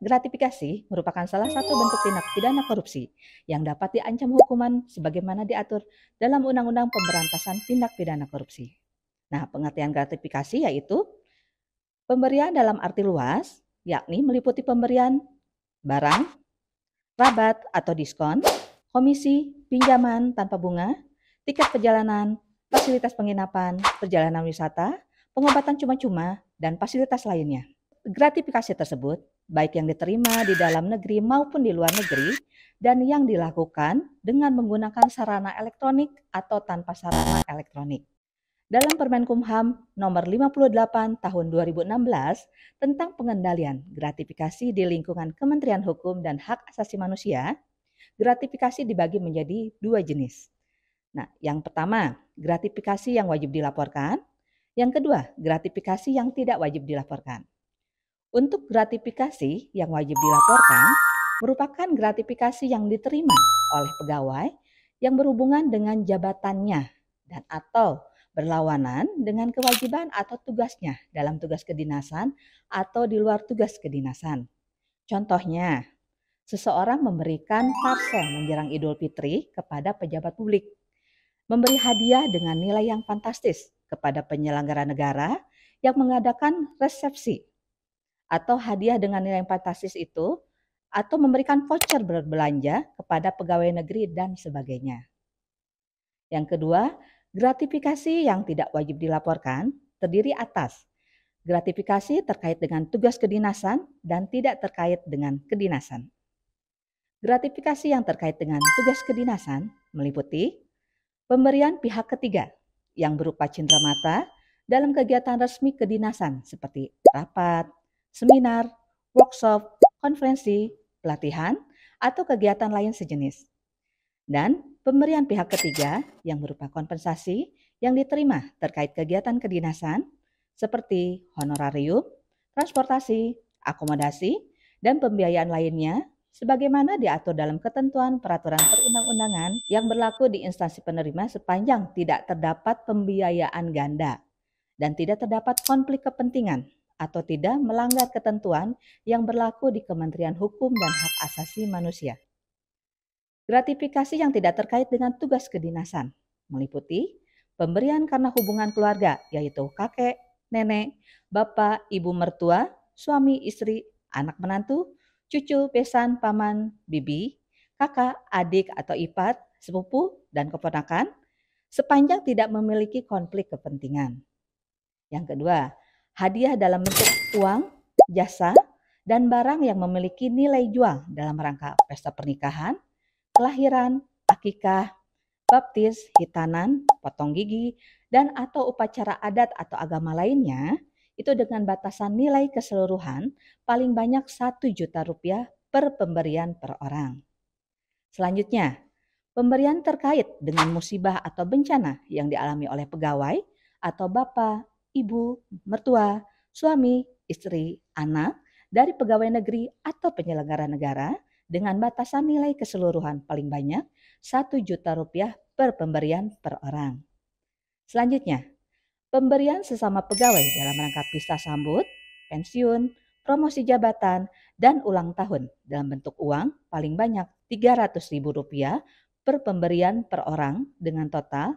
Gratifikasi merupakan salah satu bentuk tindak pidana korupsi yang dapat diancam hukuman sebagaimana diatur dalam Undang-Undang Pemberantasan Tindak Pidana Korupsi. Nah, pengertian gratifikasi yaitu pemberian dalam arti luas, yakni meliputi pemberian barang, rabat atau diskon, komisi, pinjaman tanpa bunga, tiket perjalanan, fasilitas penginapan, perjalanan wisata, pengobatan cuma-cuma, dan fasilitas lainnya. Gratifikasi tersebut, baik yang diterima di dalam negeri maupun di luar negeri, dan yang dilakukan dengan menggunakan sarana elektronik atau tanpa sarana elektronik. Dalam Permenkumham nomor 58 tahun 2016 tentang pengendalian gratifikasi di lingkungan Kementerian Hukum dan Hak Asasi Manusia, gratifikasi dibagi menjadi dua jenis. Nah, yang pertama, gratifikasi yang wajib dilaporkan. Yang kedua, gratifikasi yang tidak wajib dilaporkan. Untuk gratifikasi yang wajib dilaporkan merupakan gratifikasi yang diterima oleh pegawai yang berhubungan dengan jabatannya dan atau berlawanan dengan kewajiban atau tugasnya dalam tugas kedinasan atau di luar tugas kedinasan. Contohnya, seseorang memberikan parsel menjelang Idul Fitri kepada pejabat publik, memberi hadiah dengan nilai yang fantastis kepada penyelenggara negara yang mengadakan resepsi, atau hadiah dengan nilai yang fantastis itu, atau memberikan voucher berbelanja kepada pegawai negeri dan sebagainya. Yang kedua, gratifikasi yang tidak wajib dilaporkan terdiri atas gratifikasi terkait dengan tugas kedinasan dan tidak terkait dengan kedinasan. Gratifikasi yang terkait dengan tugas kedinasan meliputi pemberian pihak ketiga yang berupa cenderamata dalam kegiatan resmi kedinasan seperti rapat, seminar, workshop, konferensi, pelatihan, atau kegiatan lain sejenis. Dan pemberian pihak ketiga yang berupa kompensasi yang diterima terkait kegiatan kedinasan seperti honorarium, transportasi, akomodasi, dan pembiayaan lainnya sebagaimana diatur dalam ketentuan peraturan perundang-undangan yang berlaku di instansi penerima sepanjang tidak terdapat pembiayaan ganda dan tidak terdapat konflik kepentingan atau tidak melanggar ketentuan yang berlaku di Kementerian Hukum dan Hak Asasi Manusia. Gratifikasi yang tidak terkait dengan tugas kedinasan meliputi pemberian karena hubungan keluarga, yaitu kakek, nenek, bapak, ibu mertua, suami, istri, anak menantu, cucu, besan, paman, bibi, kakak, adik atau ipar, sepupu, dan keponakan, sepanjang tidak memiliki konflik kepentingan. Yang kedua, hadiah dalam bentuk uang, jasa, dan barang yang memiliki nilai jual dalam rangka pesta pernikahan, kelahiran, akikah, baptis, hitanan, potong gigi, dan atau upacara adat atau agama lainnya, itu dengan batasan nilai keseluruhan paling banyak Rp1.000.000 per pemberian per orang. Selanjutnya, pemberian terkait dengan musibah atau bencana yang dialami oleh pegawai atau bapak, ibu, mertua, suami, istri, anak dari pegawai negeri atau penyelenggara negara dengan batasan nilai keseluruhan paling banyak Rp1.000.000 per pemberian per orang. Selanjutnya, pemberian sesama pegawai dalam rangka pesta sambut, pensiun, promosi jabatan, dan ulang tahun dalam bentuk uang paling banyak Rp300.000 per pemberian per orang dengan total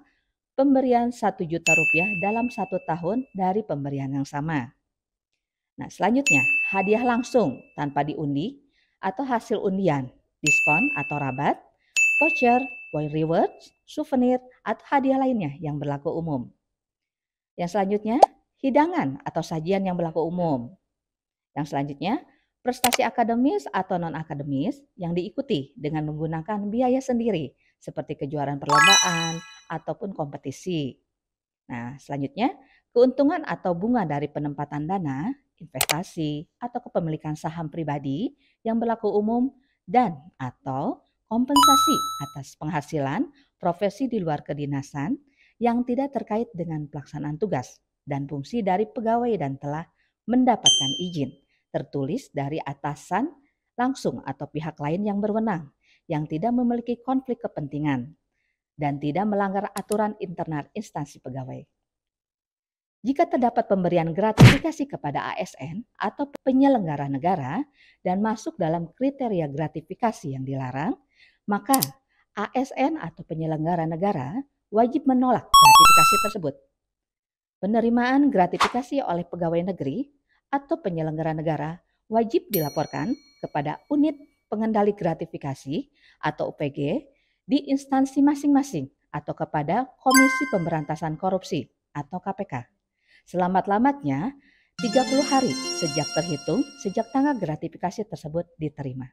pemberian Rp1.000.000 dalam 1 tahun dari pemberian yang sama. Nah, selanjutnya, hadiah langsung tanpa diundi atau hasil undian, diskon atau rabat, voucher, point rewards, souvenir, atau hadiah lainnya yang berlaku umum. Yang selanjutnya, hidangan atau sajian yang berlaku umum. Yang selanjutnya, prestasi akademis atau non-akademis yang diikuti dengan menggunakan biaya sendiri seperti kejuaraan perlombaan ataupun kompetisi. Nah, selanjutnya, keuntungan atau bunga dari penempatan dana, investasi, atau kepemilikan saham pribadi yang berlaku umum dan atau kompensasi atas penghasilan profesi di luar kedinasan yang tidak terkait dengan pelaksanaan tugas dan fungsi dari pegawai dan telah mendapatkan izin tertulis dari atasan langsung atau pihak lain yang berwenang yang tidak memiliki konflik kepentingan dan tidak melanggar aturan internal instansi pegawai. Jika terdapat pemberian gratifikasi kepada ASN atau penyelenggara negara dan masuk dalam kriteria gratifikasi yang dilarang, maka ASN atau penyelenggara negara wajib menolak gratifikasi tersebut. Penerimaan gratifikasi oleh pegawai negeri atau penyelenggara negara wajib dilaporkan kepada Unit Pengendali Gratifikasi atau UPG di instansi masing-masing atau kepada Komisi Pemberantasan Korupsi atau KPK. Selambat-lambatnya 30 hari sejak terhitung sejak tanggal gratifikasi tersebut diterima.